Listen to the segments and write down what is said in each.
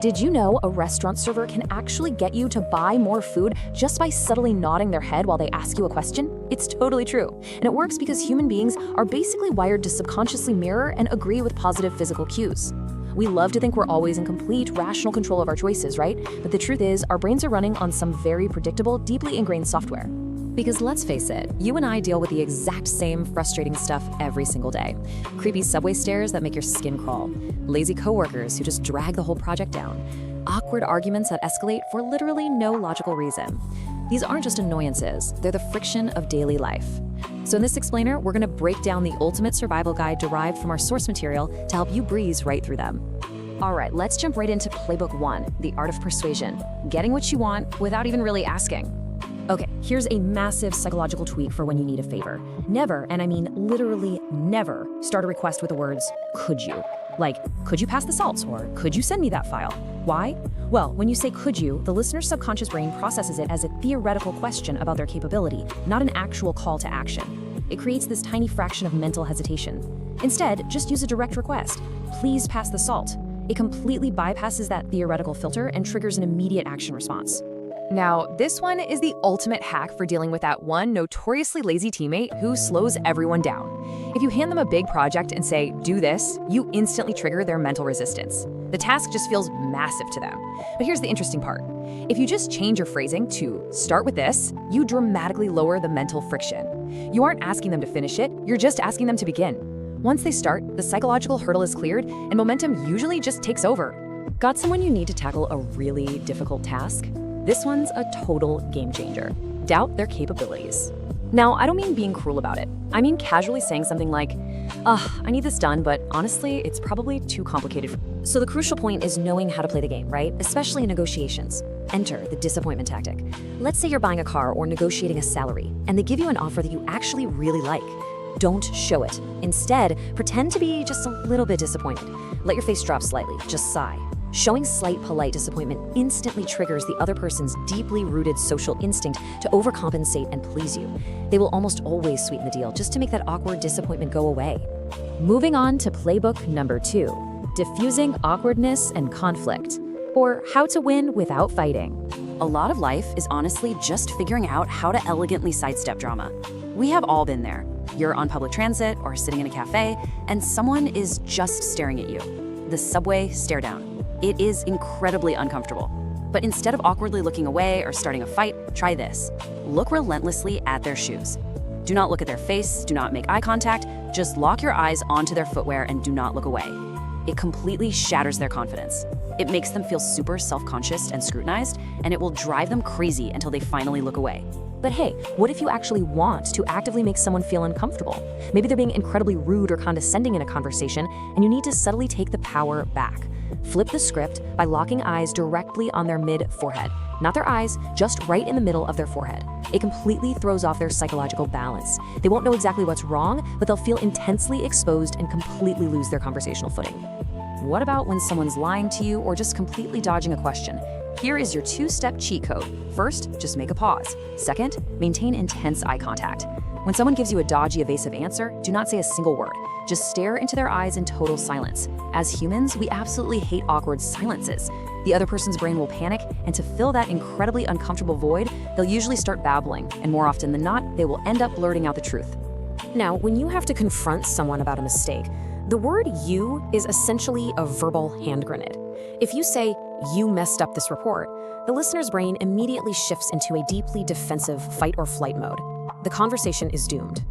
Did you know a restaurant server can actually get you to buy more food just by subtly nodding their head while they ask you a question? It's totally true. And it works because human beings are basically wired to subconsciously mirror and agree with positive physical cues. We love to think we're always in complete, rational control of our choices, right? But the truth is, our brains are running on some very predictable, deeply ingrained software. Because let's face it, you and I deal with the exact same frustrating stuff every single day. Creepy subway stairs that make your skin crawl, lazy coworkers who just drag the whole project down, awkward arguments that escalate for literally no logical reason. These aren't just annoyances, they're the friction of daily life. So in this explainer, we're going to break down the ultimate survival guide derived from our source material to help you breeze right through them. All right, let's jump right into Playbook 1, The Art of Persuasion, getting what you want without even really asking. Okay, here's a massive psychological tweak for when you need a favor. Never, and I mean literally never, start a request with the words, could you? Like, could you pass the salt? Or could you send me that file? Why? Well, when you say could you, the listener's subconscious brain processes it as a theoretical question about their capability, not an actual call to action. It creates this tiny fraction of mental hesitation. Instead, just use a direct request. Please pass the salt. It completely bypasses that theoretical filter and triggers an immediate action response. Now, this one is the ultimate hack for dealing with that one notoriously lazy teammate who slows everyone down. If you hand them a big project and say, do this, you instantly trigger their mental resistance. The task just feels massive to them. But here's the interesting part. If you just change your phrasing to start with this, you dramatically lower the mental friction. You aren't asking them to finish it, you're just asking them to begin. Once they start, the psychological hurdle is cleared and momentum usually just takes over. Got someone you need to tackle a really difficult task? This one's a total game changer. Doubt their capabilities. Now, I don't mean being cruel about it. I mean casually saying something like, I need this done, but honestly, it's probably too complicated. So the crucial point is knowing how to play the game, right? Especially in negotiations. Enter the disappointment tactic. Let's say you're buying a car or negotiating a salary, and they give you an offer that you actually really like. Don't show it. Instead, pretend to be just a little bit disappointed. Let your face drop slightly, just sigh. Showing slight, polite disappointment instantly triggers the other person's deeply rooted social instinct to overcompensate and please you. They will almost always sweeten the deal just to make that awkward disappointment go away. Moving on to Playbook number 2, Diffusing Awkwardness and Conflict, or How to Win Without Fighting. A lot of life is honestly just figuring out how to elegantly sidestep drama. We have all been there. You're on public transit or sitting in a cafe, and someone is just staring at you. The subway stare down. It is incredibly uncomfortable. But instead of awkwardly looking away or starting a fight, try this. Look relentlessly at their shoes. Do not look at their face, do not make eye contact, just lock your eyes onto their footwear and do not look away. It completely shatters their confidence. It makes them feel super self-conscious and scrutinized, and it will drive them crazy until they finally look away. But hey, what if you actually want to actively make someone feel uncomfortable? Maybe they're being incredibly rude or condescending in a conversation, and you need to subtly take the power back. Flip the script by locking eyes directly on their mid-forehead. Not their eyes, just right in the middle of their forehead. It completely throws off their psychological balance. They won't know exactly what's wrong, but they'll feel intensely exposed and completely lose their conversational footing. What about when someone's lying to you or just completely dodging a question? Here is your 2-step cheat code. First, just make a pause. Second, maintain intense eye contact. When someone gives you a dodgy, evasive answer, do not say a single word. Just stare into their eyes in total silence. As humans, we absolutely hate awkward silences. The other person's brain will panic, and to fill that incredibly uncomfortable void, they'll usually start babbling, and more often than not, they will end up blurting out the truth. Now, when you have to confront someone about a mistake, the word you is essentially a verbal hand grenade. If you say, you messed up this report, the listener's brain immediately shifts into a deeply defensive fight or flight mode. The conversation is doomed.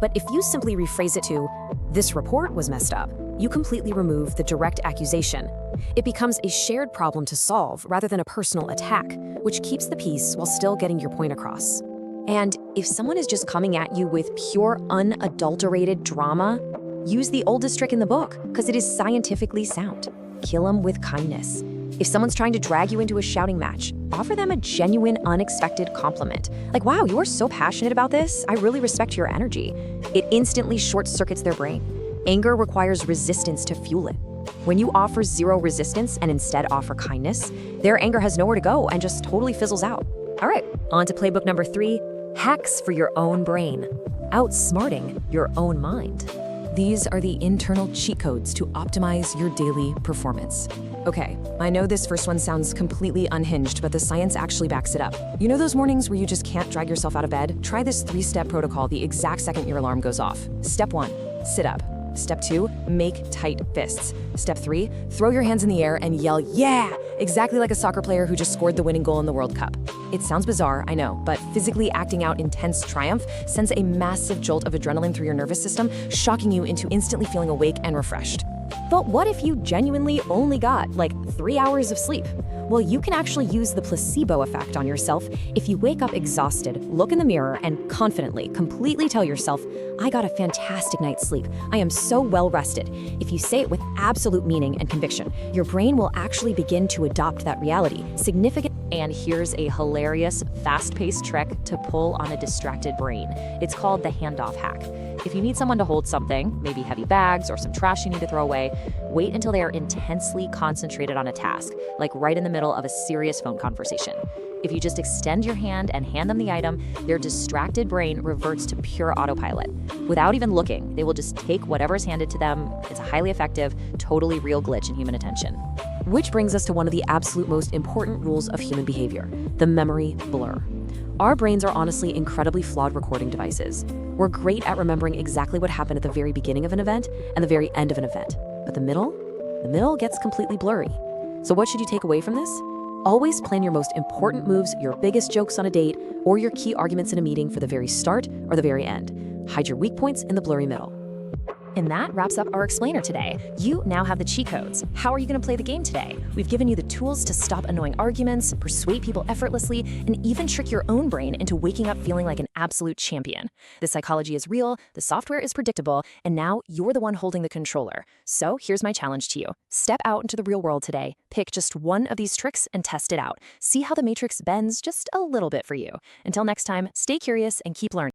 But if you simply rephrase it to, this report was messed up, you completely remove the direct accusation. It becomes a shared problem to solve rather than a personal attack, which keeps the peace while still getting your point across. And if someone is just coming at you with pure, unadulterated drama, use the oldest trick in the book, because it is scientifically sound. Kill them with kindness. If someone's trying to drag you into a shouting match, offer them a genuine, unexpected compliment. Like, wow, you are so passionate about this. I really respect your energy. It instantly short-circuits their brain. Anger requires resistance to fuel it. When you offer zero resistance and instead offer kindness, their anger has nowhere to go and just totally fizzles out. All right, on to Playbook number 3, Hacks for Your Own Brain. Outsmarting your own mind. These are the internal cheat codes to optimize your daily performance. Okay, I know this first one sounds completely unhinged, but the science actually backs it up. You know those mornings where you just can't drag yourself out of bed? Try this 3-step protocol the exact second your alarm goes off. Step 1, sit up. Step 2, make tight fists. Step 3, throw your hands in the air and yell, "Yeah!" Exactly like a soccer player who just scored the winning goal in the World Cup. It sounds bizarre, I know, but physically acting out intense triumph sends a massive jolt of adrenaline through your nervous system, shocking you into instantly feeling awake and refreshed. But what if you genuinely only got, like, 3 hours of sleep? Well, you can actually use the placebo effect on yourself if you wake up exhausted, look in the mirror, and confidently, completely tell yourself, "I got a fantastic night's sleep. I am so well rested." If you say it with absolute meaning and conviction, your brain will actually begin to adopt that reality. And here's a hilarious, fast-paced trick to pull on a distracted brain. It's called the handoff hack. If you need someone to hold something, maybe heavy bags or some trash you need to throw away, wait until they are intensely concentrated on a task, like right in the middle of a serious phone conversation. If you just extend your hand and hand them the item, their distracted brain reverts to pure autopilot. Without even looking, they will just take whatever's handed to them. It's a highly effective, totally real glitch in human attention. Which brings us to one of the absolute most important rules of human behavior, the memory blur. Our brains are honestly incredibly flawed recording devices. We're great at remembering exactly what happened at the very beginning of an event and the very end of an event. But the middle gets completely blurry. So what should you take away from this? Always plan your most important moves, your biggest jokes on a date, or your key arguments in a meeting for the very start or the very end. Hide your weak points in the blurry middle. And that wraps up our explainer today. You now have the cheat codes. How are you going to play the game today? We've given you the tools to stop annoying arguments, persuade people effortlessly, and even trick your own brain into waking up feeling like an absolute champion. The psychology is real, the software is predictable, and now you're the one holding the controller. So here's my challenge to you. Step out into the real world today. Pick just one of these tricks and test it out. See how the matrix bends just a little bit for you. Until next time, stay curious and keep learning.